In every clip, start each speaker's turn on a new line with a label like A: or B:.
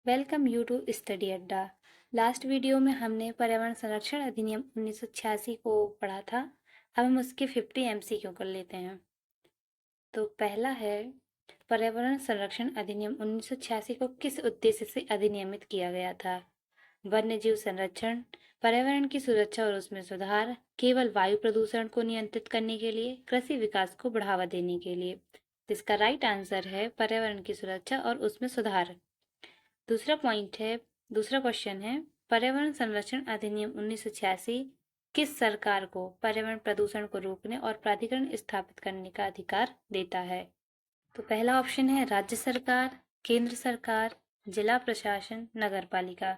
A: Welcome you to study अड्डा। Last video में हमने पर्यावरण संरक्षण अधिनियम 1986 को पढ़ा था। अब हम उसके 50 MCQ कर लेते हैं। तो पहला है, पर्यावरण संरक्षण अधिनियम 1986 को किस उद्देश्य से अधिनियमित किया गया था? वन्य जीव संरक्षण, पर्यावरण की सुरक्षा और उसमें सुधार, केवल वायु प्रदूषण को नियंत्रित करने के लिए, कृषि विकास को बढ़ावा देने के लिए। इसका राइट आंसर है पर्यावरण की सुरक्षा और उसमें सुधार। दूसरा क्वेश्चन है, पर्यावरण संरक्षण अधिनियम 1986 किस सरकार को पर्यावरण प्रदूषण को रोकने और प्राधिकरण स्थापित करने का अधिकार देता है? तो पहला ऑप्शन है राज्य सरकार, केंद्र सरकार, जिला प्रशासन, नगर पालिका।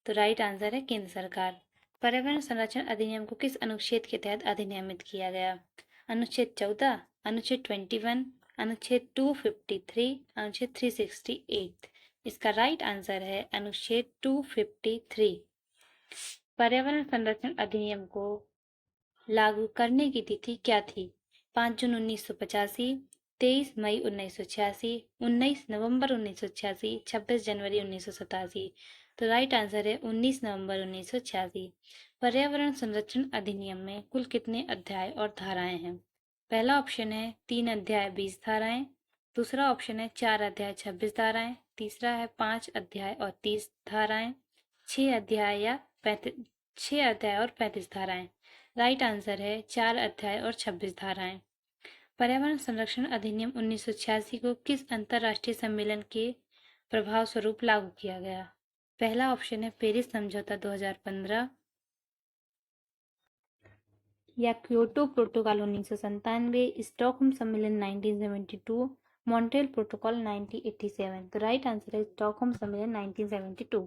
A: तो राइट आंसर है केंद्र सरकार। पर्यावरण संरक्षण अधिनियम को किस अनुच्छेद के तहत अधिनियमित किया गया? अनुच्छेद 14, अनुच्छेद 21, अनुच्छेद 253, अनुच्छेद 368। इसका राइट आंसर है अनुच्छेद 253। पर्यावरण संरक्षण अधिनियम को लागू करने की तिथि क्या थी? 5 जून 1985, 23 मई 1986, 19 नवंबर 1986, 26 जनवरी 1987। तो राइट आंसर है 19 नवंबर 1986। पर्यावरण संरक्षण अधिनियम में कुल कितने अध्याय और धाराएं हैं? पहला ऑप्शन है 3 अध्याय 20 धाराएं, दूसरा ऑप्शन है 4 अध्याय 26 धाराएं, तीसरा है 5 अध्याय और 30 धाराएं, 6 अध्याय और 35 धाराएं। राइट आंसर है 4 अध्याय और 26 धाराएं। पर्यावरण संरक्षण अधिनियम 1986 को किस अंतर्राष्ट्रीय सम्मेलन के प्रभाव स्वरूप लागू किया गया? पहला ऑप्शन है पेरिस समझौता 2015 या क्योटो प्रोटोकॉल 1997, स्टॉकहोम सम्मेलन 1972, मॉन्ट्रियल प्रोटोकॉल 1987। तो राइट आंसर है स्टॉकहोम सम्मेलन 1972।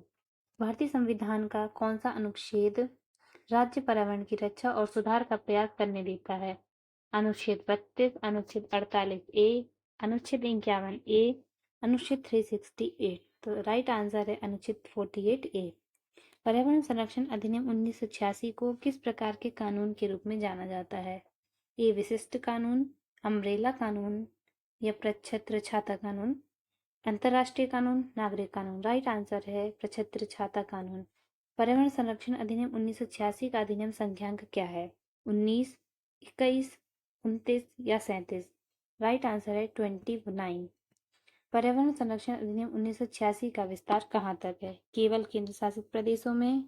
A: भारतीय संविधान का कौन सा अनुच्छेद राज्य पर्यावरण की रक्षा और सुधार का प्रयास करने देता है? अनुच्छेद 32, अनुच्छेद 48A, अनुच्छेद 51A, अनुच्छेद 368। तो राइट आंसर है अनुच्छेद 48A। पर्यावरण संरक्षण अधिनियम 1986 को किस प्रकार के कानून के रूप में जाना जाता है? ए विशिष्ट कानून, अम्ब्रेला कानून या प्रच्छत्र छाता कानून, अंतर्राष्ट्रीय कानून, नागरिक कानून। राइट आंसर है प्रच्छत्र छाता कानून। पर्यावरण संरक्षण अधिनियम 1986 का अधिनियम संख्यांक क्या है? 19, 21, 29 या 37। राइट आंसर है 29। पर्यावरण संरक्षण अधिनियम 1986 का विस्तार कहाँ तक है? केवल केंद्र शासित प्रदेशों में,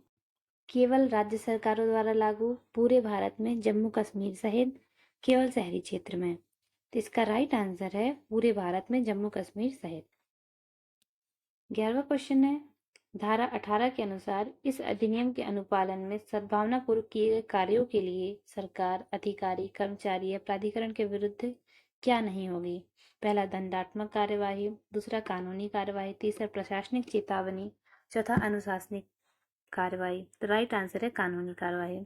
A: केवल राज्य सरकारों द्वारा लागू, पूरे भारत में, जम्मू कश्मीर सहित, केवल शहरी क्षेत्र में। तो इसका राइट आंसर है पूरे भारत में, जम्मू कश्मीर सहित। 11वां क्वेश्चन है, धारा 18 के अनुसार इस अधिनियम के अनुपालन में सद्भावनापूर्वक किए गए कार्यों के लिए सरकार, अधिकारी, कर्मचारी या प्राधिकरण के विरुद्ध क्या नहीं होगी? पहला दंडात्मक कार्यवाही, दूसरा कानूनी कार्यवाही, तीसरा प्रशासनिक चेतावनी, चौथा अनुशासनिक कार्रवाई। तो राइट आंसर है कानूनी कार्यवाही।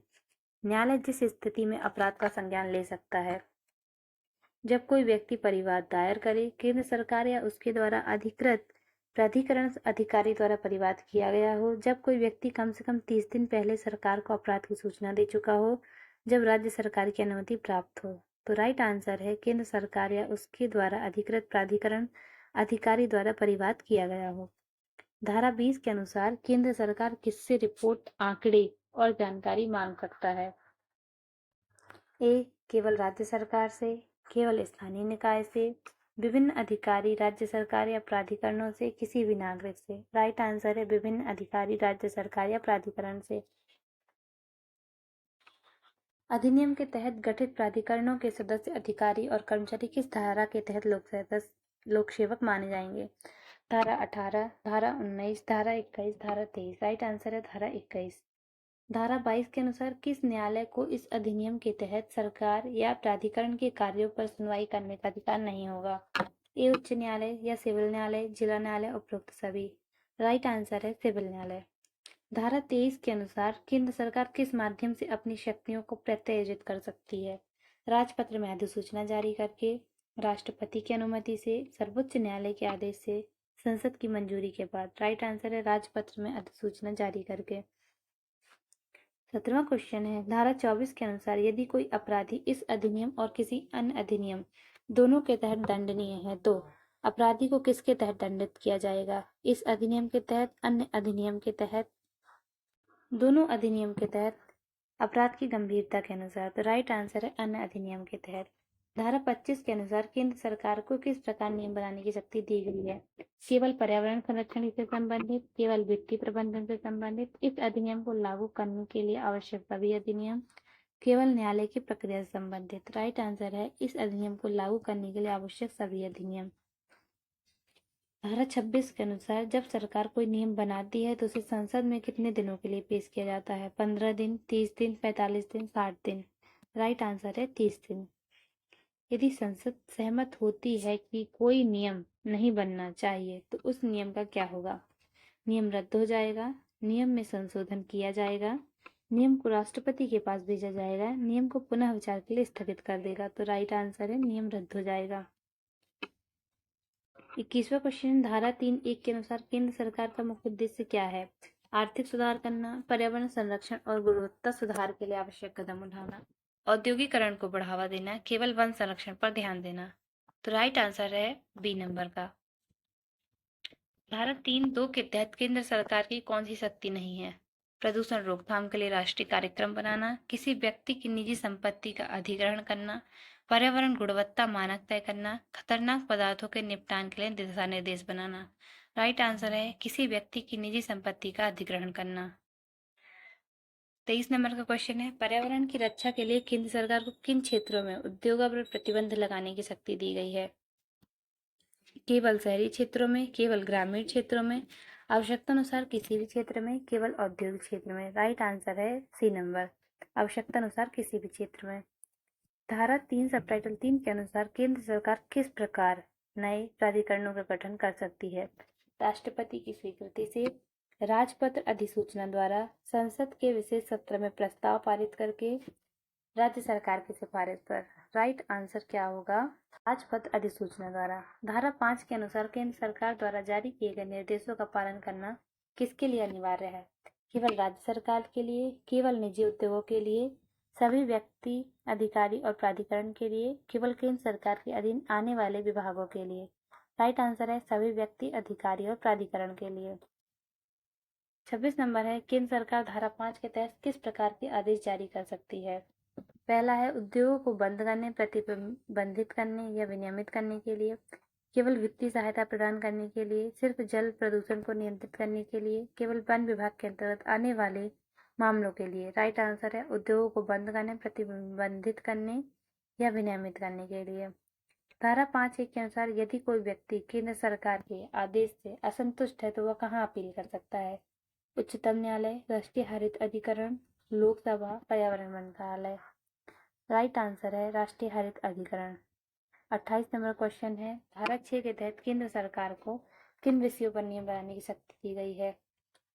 A: न्यायालय जिस स्थिति में अपराध का संज्ञान ले सकता है, जब कोई व्यक्ति परिवाद दायर करे, केंद्र सरकार या उसके द्वारा अधिकृत प्राधिकरण अधिकारी द्वारा परिवाद किया गया हो, जब कोई व्यक्ति कम से कम 30 दिन पहले सरकार को अपराध की सूचना दे चुका हो, जब राज्य सरकार की अनुमति प्राप्त हो। तो राइट आंसर है केंद्र सरकार या उसके द्वारा अधिकृत प्राधिकरण अधिकारी द्वारा परिवाद किया गया हो। धारा 20 के अनुसार केंद्र सरकार किससे रिपोर्ट, आंकड़े और जानकारी मांग सकता है? ए केवल राज्य सरकार से, केवल स्थानीय निकाय से, विभिन्न अधिकारी राज्य सरकार या प्राधिकरणों से, किसी भी नागरिक से। राइट आंसर है विभिन्न अधिकारी राज्य सरकार या प्राधिकरण से। अधिनियम के तहत गठित प्राधिकरणों के सदस्य, अधिकारी और कर्मचारी किस धारा के तहत लोक सेवक माने जाएंगे? धारा 18, धारा 19, धारा 21, धारा 23। राइट आंसर है धारा 21। धारा 22 के अनुसार किस न्यायालय को इस अधिनियम के तहत सरकार या प्राधिकरण के कार्यों पर सुनवाई करने का अधिकार नहीं होगा? ए उच्च न्यायालय या सिविल न्यायालय, जिला न्यायालय, उपरोक्त सभी। राइट आंसर है सिविल न्यायालय। धारा 23 के अनुसार केंद्र सरकार किस माध्यम से अपनी शक्तियों को प्रत्यायोजित कर सकती है? राजपत्र में अधिसूचना जारी करके, राष्ट्रपति की अनुमति से, सर्वोच्च न्यायालय के आदेश से, संसद की मंजूरी के बाद। राइट आंसर है राजपत्र में अधिसूचना जारी करके। 17वां क्वेश्चन है, धारा 24 के अनुसार यदि कोई अपराधी इस अधिनियम और किसी अन्य अधिनियम दोनों के तहत दंडनीय है तो अपराधी को किसके तहत दंडित किया जाएगा? इस अधिनियम के तहत, अन्य अधिनियम के तहत, दोनों अधिनियम के तहत, अपराध की गंभीरता के अनुसार। तो राइट आंसर है अन्य अधिनियम के तहत। धारा 25 के अनुसार केंद्र सरकार को किस प्रकार नियम बनाने की शक्ति दी गई है? केवल पर्यावरण संरक्षण से संबंधित, केवल वित्तीय प्रबंधन से संबंधित, इस अधिनियम को लागू करने के लिए आवश्यक सभी अधिनियम, केवल न्यायालय की प्रक्रिया से संबंधित। राइट आंसर है इस अधिनियम को लागू करने के लिए आवश्यक सभी अधिनियम। धारा 26 के अनुसार जब सरकार कोई नियम बनाती है तो उसे संसद में कितने दिनों के लिए पेश किया जाता है? 15 दिन, 30 दिन, 45 दिन, 60 दिन। राइट आंसर है 30 दिन। यदि संसद सहमत होती है कि कोई नियम नहीं बनना चाहिए तो उस नियम का क्या होगा? नियम रद्द हो जाएगा, नियम में संशोधन किया जाएगा, नियम को राष्ट्रपति के पास भेजा जाएगा, नियम को पुनः विचार के लिए स्थगित कर देगा। तो राइट आंसर है नियम रद्द हो जाएगा। 21वां क्वेश्चन, धारा 3(1) के अनुसार केंद्र सरकार का मुख्य उद्देश्य क्या है? आर्थिक सुधार करना, पर्यावरण संरक्षण और गुणवत्ता सुधार के लिए आवश्यक कदम उठाना, औद्योगिकरण को बढ़ावा देना, केवल वन संरक्षण पर ध्यान देना। तो राइट आंसर है बी नंबर का। धारा 3(2) के तहत केंद्र सरकार की कौन सी शक्ति नहीं है? प्रदूषण रोकथाम के लिए राष्ट्रीय कार्यक्रम बनाना, किसी व्यक्ति की निजी संपत्ति का अधिग्रहण करना, पर्यावरण गुणवत्ता मानक तय करना, खतरनाक पदार्थों के निपटान के लिए दिशा निर्देश बनाना। राइट आंसर है किसी व्यक्ति की निजी संपत्ति का अधिग्रहण करना। 23 नंबर का क्वेश्चन है, पर्यावरण की रक्षा के लिए केंद्र सरकार को किन क्षेत्रों में उद्योगों पर प्रतिबंध लगाने की शक्ति दी गई है? केवल शहरी क्षेत्रों में, केवल ग्रामीण क्षेत्रों में, आवश्यकता अनुसार किसी भी क्षेत्र में, केवल औद्योगिक क्षेत्र में। राइट आंसर है सी नंबर, आवश्यकता अनुसार किसी भी क्षेत्र में। धारा 3 सब टाइटल 3 के अनुसार केंद्र सरकार किस प्रकार नए प्राधिकरणों का गठन कर सकती है? राष्ट्रपति की स्वीकृति से, राजपत्र अधिसूचना द्वारा, संसद के विशेष सत्र में प्रस्ताव पारित करके, राज्य सरकार की सिफारिश पर। राइट आंसर क्या होगा? राजपत्र अधिसूचना द्वारा। धारा 5 के अनुसार केंद्र सरकार द्वारा जारी किए गए निर्देशों का पालन करना किसके लिए अनिवार्य है? केवल राज्य सरकार के लिए, केवल निजी उद्योगों के लिए, सभी व्यक्ति, अधिकारी और प्राधिकरण के लिए, केवल केंद्र सरकार के अधीन आने वाले विभागों के लिए। राइट आंसर है सभी व्यक्ति, अधिकारी और प्राधिकरण के लिए। 26 नंबर है, केंद्र सरकार धारा 5 के तहत किस प्रकार के आदेश जारी कर सकती है? पहला है उद्योगों को बंद करने, प्रतिबंधित करने या विनियमित करने के लिए, केवल वित्तीय सहायता प्रदान करने के लिए, सिर्फ जल प्रदूषण को नियंत्रित करने के लिए, केवल वन विभाग के अंतर्गत आने वाले मामलों के लिए। राइट आंसर है उद्योगों को बंद करने, प्रतिबंधित करने या विनियमित करने के लिए। धारा 5(1) के अनुसार यदि कोई व्यक्ति केंद्र सरकार के आदेश से असंतुष्ट है तो वह कहाँ अपील कर सकता है? उच्चतम न्यायालय, राष्ट्रीय हरित अधिकरण, लोकसभा, पर्यावरण मंत्रालय। राइट आंसर है राष्ट्रीय हरित अधिकरण। 28 नंबर क्वेश्चन है, धारा 6 के तहत केंद्र सरकार को किन विषयों पर नियम बनाने की शक्ति दी गई है?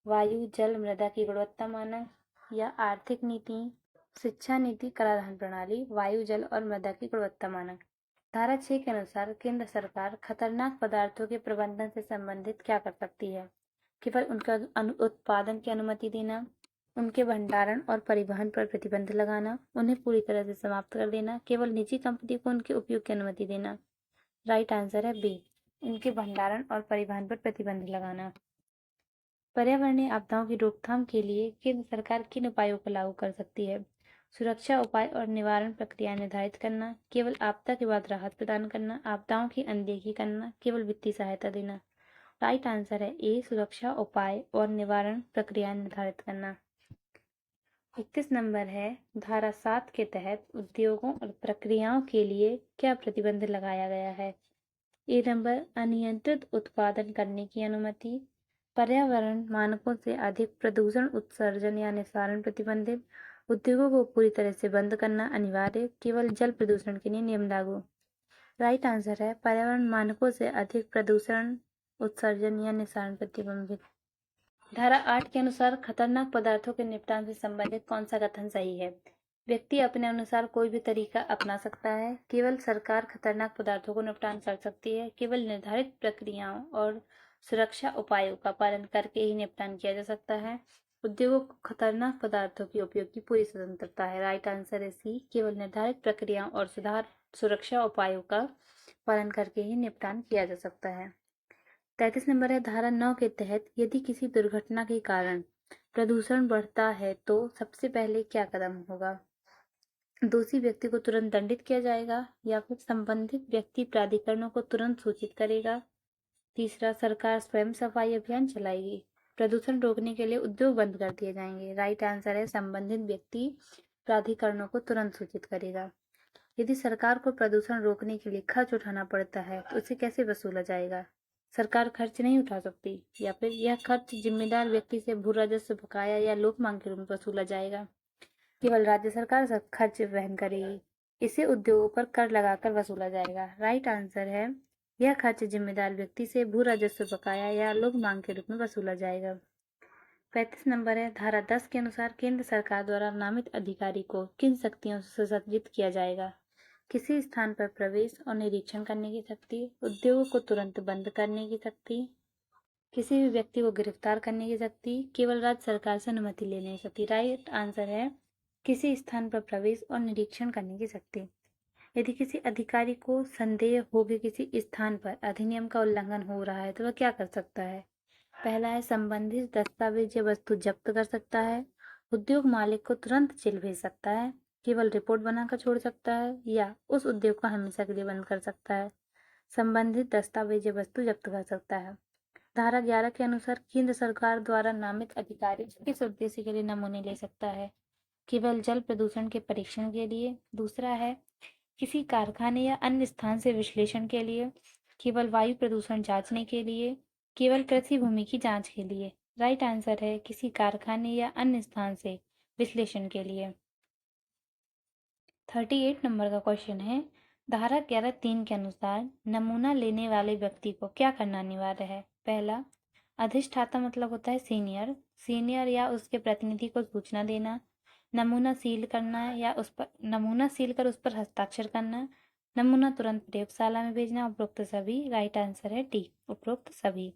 A: वायु, जल, मृदा की गुणवत्ता मानक या आर्थिक नीति, शिक्षा नीति, कराधान प्रणाली, वायु, जल और मृदा की गुणवत्ता मानक। धारा 6 के अनुसार केंद्र सरकार खतरनाक पदार्थों के प्रबंधन से संबंधित क्या कर सकती है? केवल उनका उत्पादन की अनुमति देना, उनके भंडारण और परिवहन पर प्रतिबंध लगाना, उन्हें पूरी तरह से समाप्त कर देना, केवल निजी कंपनी को उनके उपयोग की अनुमति देना। राइट आंसर है बी, उनके भंडारण और परिवहन पर प्रतिबंध लगाना। पर्यावरणीय आपदाओं की रोकथाम के लिए केंद्र सरकार किन उपायों को लागू कर सकती है? सुरक्षा उपाय और निवारण प्रक्रिया निर्धारित करना, केवल आपदा के बाद राहत प्रदान करना, आपदाओं की अनदेखी करना, केवल वित्तीय सहायता देना। राइट आंसर है ए, सुरक्षा उपाय और निवारण प्रक्रिया निर्धारित करना। 31 नंबर है, धारा 7 के तहत उद्योगों और प्रक्रियाओं के लिए क्या प्रतिबंध लगाया गया है? ए नंबर, अनियंत्रित उत्पादन करने की अनुमति, पर्यावरण मानकों से अधिक प्रदूषण उत्सर्जन या निस्तारण प्रतिबंधित, उद्योगों को पूरी तरह से बंद करना अनिवार्य, केवल जल प्रदूषण के लिए नियम लागू। राइट आंसर है पर्यावरण मानकों से अधिक प्रदूषण उत्सर्जन या निस्तारण प्रतिबंधित। धारा 8 के अनुसार खतरनाक पदार्थों के निपटान से संबंधित कौन सा कथन सही है? व्यक्ति अपने अनुसार कोई भी तरीका अपना सकता है, केवल सरकार खतरनाक पदार्थों को निपटान कर सकती है, केवल निर्धारित प्रक्रियाओं और सुरक्षा उपायों का पालन करके ही निपटान किया जा सकता है, उद्योगों को खतरनाक पदार्थों के उपयोग की पूरी स्वतंत्रता है। राइट आंसर है सी, केवल निर्धारित प्रक्रियाओं और सुरक्षा उपायों का पालन करके ही निपटान किया जा सकता है। 33 नंबर है, धारा 9 के तहत यदि किसी दुर्घटना के कारण प्रदूषण बढ़ता है तो सबसे पहले क्या कदम होगा? दोषी व्यक्ति को तुरंत दंडित किया जाएगा या फिर संबंधित व्यक्ति प्राधिकरणों को तुरंत सूचित करेगा। तीसरा, सरकार स्वयं सफाई अभियान चलाएगी। प्रदूषण रोकने के लिए उद्योग बंद कर दिए जाएंगे। राइट आंसर है, संबंधित व्यक्ति प्राधिकरणों को तुरंत सूचित करेगा। यदि सरकार को प्रदूषण रोकने के लिए खर्च उठाना पड़ता है तो उसे कैसे वसूला जाएगा? सरकार खर्च नहीं उठा सकती, या फिर यह खर्च जिम्मेदार व्यक्ति से भू राजस्व, बकाया या लोक मांग के रूप में वसूला जाएगा। केवल राज्य सरकार सब खर्च वहन करेगी। इसे उद्योगों पर कर लगाकर वसूला जाएगा। राइट आंसर है, यह खर्च जिम्मेदार व्यक्ति से भू राजस्व, बकाया या लोक मांग के रूप में वसूला जाएगा। 35 नंबर है, धारा 10 के अनुसार केंद्र सरकार द्वारा नामित अधिकारी को किन शक्तियों से सज्जित किया जाएगा? किसी स्थान पर प्रवेश और निरीक्षण करने की शक्ति, उद्योगों को तुरंत बंद करने की शक्ति, किसी भी व्यक्ति को गिरफ्तार करने की शक्ति, केवल राज्य सरकार से अनुमति लेने की शक्ति। राइट आंसर है, किसी स्थान पर प्रवेश और निरीक्षण करने की शक्ति। यदि किसी अधिकारी को संदेह हो कि किसी स्थान पर अधिनियम का उल्लंघन हो रहा है तो वह क्या कर सकता है? पहला है, संबंधित दस्तावेज या वस्तु जब्त कर सकता है। उद्योग मालिक को तुरंत जेल भेज सकता है। केवल रिपोर्ट बनाकर छोड़ सकता है या उस उद्योग को हमेशा के लिए बंद कर सकता है। संबंधित दस्तावेज या वस्तु जब्त कर सकता है। धारा 11 के अनुसार केंद्र सरकार द्वारा नामित अधिकारी किस उद्देश्य के लिए नमूने ले सकता है? केवल जल प्रदूषण के परीक्षण के लिए। दूसरा है, किसी कारखाने या अन्य स्थान से विश्लेषण के लिए। केवल वायु प्रदूषण जांचने के लिए। केवल कृषि भूमि की जांच के लिए। राइट आंसर है, किसी कारखाने या अन्य स्थान से विश्लेषण के लिए। 38 नंबर का क्वेश्चन है, धारा 11(3) के अनुसार नमूना लेने वाले व्यक्ति को क्या करना अनिवार्य है? पहला, अधिष्ठाता मतलब होता है सीनियर या उसके प्रतिनिधि को सूचना देना। नमूना सील करना या नमूना सील कर उस पर हस्ताक्षर करना। नमूना तुरंत प्रयोगशाला में भेजना। उपरोक्त सभी। राइट आंसर है डी, उपरोक्त सभी।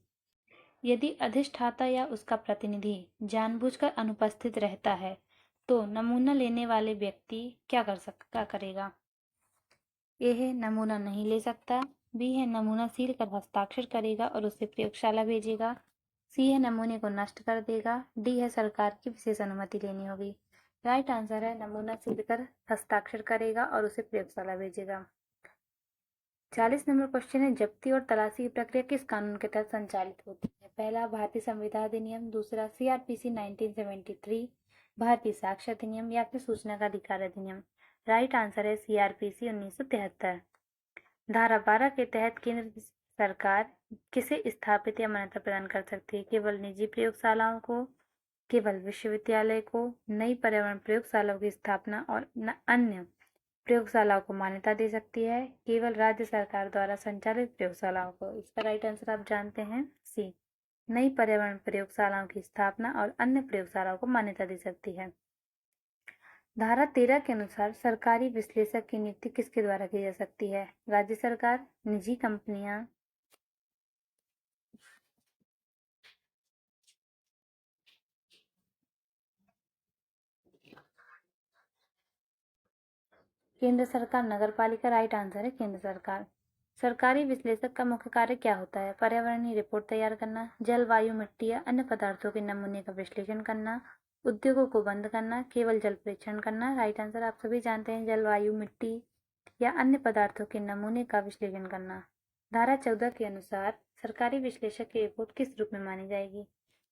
A: यदि अधिष्ठाता या उसका प्रतिनिधि जानबूझकर अनुपस्थित रहता है तो नमूना लेने वाले व्यक्ति क्या करेगा? ए है, नमूना नहीं ले सकता। बी है, नमूना सील कर हस्ताक्षर करेगा और उसे प्रयोगशाला भेजेगा। सी है, नमूने को नष्ट कर देगा। डी है, सरकार की विशेष अनुमति लेनी होगी। राइट आंसर है, नमूना सील कर हस्ताक्षर करेगा और उसे प्रयोगशाला भेजेगा। 40 नंबर क्वेश्चन है, जब्ती और तलाशी की प्रक्रिया किस कानून के तहत संचालित होती है? पहला, भारतीय संविधान अधिनियम। दूसरा, CRPC 1973, भारतीय साक्ष्य अधिनियम या फिर सूचना का अधिकार अधिनियम। राइट आंसर है, CRPC 1973। धारा 12 के तहत केंद्र सरकार किसे स्थापित या मान्यता प्रदान कर सकती है? केवल निजी प्रयोगशालाओं को, केवल विश्वविद्यालय को, नई पर्यावरण प्रयोगशालाओं की स्थापना और अन्य प्रयोगशालाओं को मान्यता दे सकती है। केवल राज्य सरकार द्वारा संचालित प्रयोगशालाओं को। इसका राइट आंसर आप जानते हैं, सी, नई पर्यावरण प्रयोगशालाओं की स्थापना और अन्य प्रयोगशालाओं को मान्यता दे सकती है। धारा 13 के अनुसार सरकारी विश्लेषक की नियुक्ति किसके द्वारा की जा सकती है? राज्य सरकार, निजी कंपनियां। केंद्र सरकार, नगर पालिका। राइट आंसर है केंद्र सरकार। सरकारी विश्लेषक का मुख्य कार्य क्या होता है? पर्यावरणीय रिपोर्ट तैयार करना, जल, वायु, मिट्टी या अन्य पदार्थों के नमूने का विश्लेषण करना, उद्योगों को बंद करना, केवल जल परीक्षण करना। राइट आंसर आप सभी जानते हैं, जल, वायु, मिट्टी या अन्य पदार्थों के नमूने का विश्लेषण करना। धारा 14 के अनुसार सरकारी विश्लेषक की रिपोर्ट किस रूप में मानी जाएगी?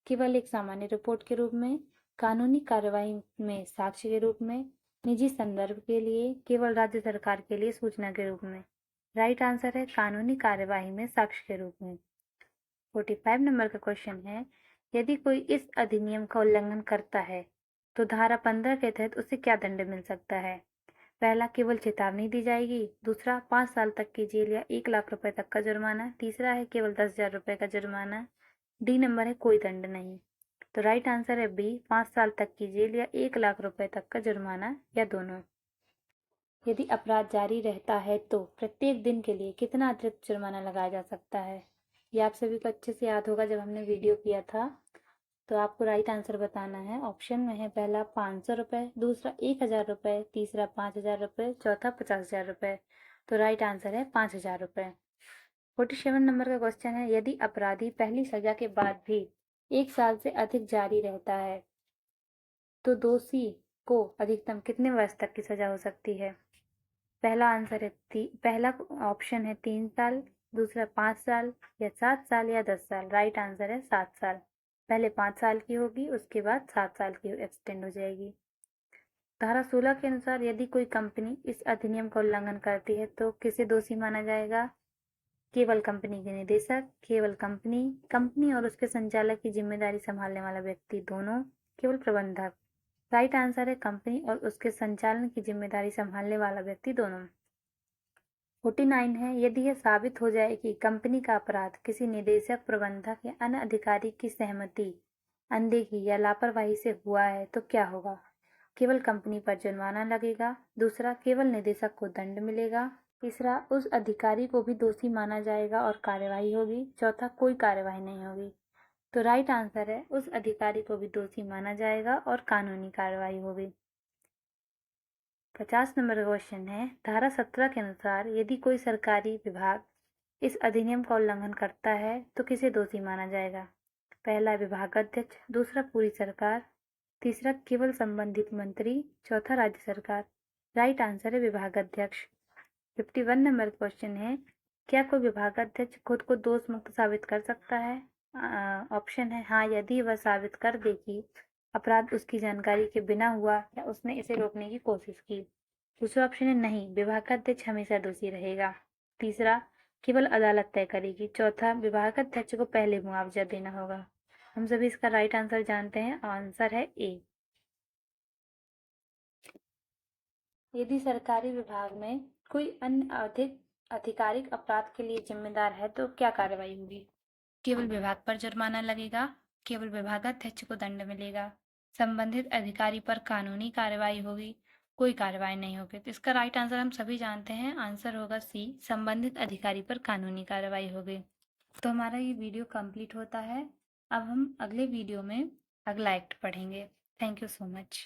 A: केवल एक सामान्य रिपोर्ट के रूप में, कानूनी कार्यवाही में साक्ष्य के रूप में, निजी संदर्भ के लिए, केवल राज्य सरकार के लिए सूचना के रूप में। राइट आंसर है, कानूनी कार्यवाही में साक्ष्य के रूप में। 45 नंबर का क्वेश्चन है, यदि कोई इस अधिनियम का उल्लंघन करता है तो धारा 15 के तहत उसे क्या दंड मिल सकता है? पहला, केवल चेतावनी दी जाएगी। दूसरा, 5 साल तक की जेल या 1 लाख रुपए तक का जुर्माना। तीसरा है, केवल 10,000 रुपए का जुर्माना। डी नंबर है, कोई दंड नहीं। तो राइट आंसर है बी, 5 साल तक की जेल या 1 लाख रुपए तक का जुर्माना या दोनों। यदि अपराध जारी रहता है तो प्रत्येक दिन के लिए कितना अतिरिक्त जुर्माना लगाया जा सकता है? ये आप सभी को अच्छे से याद होगा जब हमने वीडियो किया था। तो आपको राइट आंसर बताना है। ऑप्शन में है, पहला 500 रुपये, दूसरा 1,000 रुपये, तीसरा 5,000 रुपये, चौथा 50,000 रुपये। तो राइट आंसर है 5,000 रुपये। 47 नंबर का क्वेश्चन है, यदि अपराधी पहली सजा के बाद भी 1 साल से अधिक जारी रहता है तो दोषी को अधिकतम कितने वर्ष तक की सजा हो सकती है? पहला ऑप्शन है 3 साल, दूसरा 5 साल या 7 साल या 10 साल। राइट आंसर है 7 साल। पहले 5 साल की होगी, उसके बाद 7 साल की एक्सटेंड हो जाएगी। धारा 16 के अनुसार यदि कोई कंपनी इस अधिनियम का उल्लंघन करती है तो किसे दोषी माना जाएगा? केवल कंपनी के निदेशक, केवल कंपनी, कंपनी और उसके संचालक की जिम्मेदारी संभालने वाला व्यक्ति दोनों, केवल प्रबंधक। राइट आंसर है कंपनी और उसके संचालन की जिम्मेदारी संभालने वाला व्यक्ति दोनों। 49 है, यदि यह साबित हो जाए कि कंपनी का अपराध किसी निदेशक, प्रबंधक या अन्य अधिकारी की सहमति, अनदेखी या लापरवाही से हुआ है तो क्या होगा? केवल कंपनी पर जुर्माना लगेगा, दूसरा केवल निदेशक को दंड मिलेगा, तीसरा उस अधिकारी को भी दोषी माना जाएगा और कार्यवाही होगी, चौथा कोई कार्यवाही नहीं होगी। तो राइट आंसर है उस अधिकारी को भी दोषी माना जाएगा और कानूनी कार्रवाई होगी। 50 नंबर का क्वेश्चन है, धारा 17 के अनुसार यदि कोई सरकारी विभाग इस अधिनियम का उल्लंघन करता है तो किसे दोषी माना जाएगा? पहला विभागाध्यक्ष, दूसरा पूरी सरकार, तीसरा केवल संबंधित मंत्री, चौथा राज्य सरकार। राइट आंसर है विभागाध्यक्ष। 51 नंबर क्वेश्चन है, क्या कोई विभागाध्यक्ष खुद को दोष मुक्त साबित कर सकता है? ऑप्शन है हाँ, यदि वह साबित कर दे कि अपराध उसकी जानकारी के बिना हुआ या उसने इसे रोकने की कोशिश की। दूसरा ऑप्शन है नहीं, विभागाध्यक्ष हमेशा दोषी रहेगा। तीसरा, केवल अदालत तय करेगी। चौथा, विभागाध्यक्ष को पहले मुआवजा देना होगा। हम सभी इसका राइट आंसर जानते हैं, आंसर है ए। यदि सरकारी विभाग में कोई अन्य अधिक आधिकारिक अपराध के लिए जिम्मेदार है तो क्या कार्रवाई होगी? केवल विभाग पर जुर्माना लगेगा, केवल विभागाध्यक्ष को दंड मिलेगा, संबंधित अधिकारी पर कानूनी कार्रवाई होगी, कोई कार्रवाई नहीं होगी। तो इसका राइट आंसर हम सभी जानते हैं, आंसर होगा सी, संबंधित अधिकारी पर कानूनी कार्रवाई होगी। तो हमारा ये वीडियो कंप्लीट होता है। अब हम अगले वीडियो में अगला एक्ट पढ़ेंगे। Thank you so much.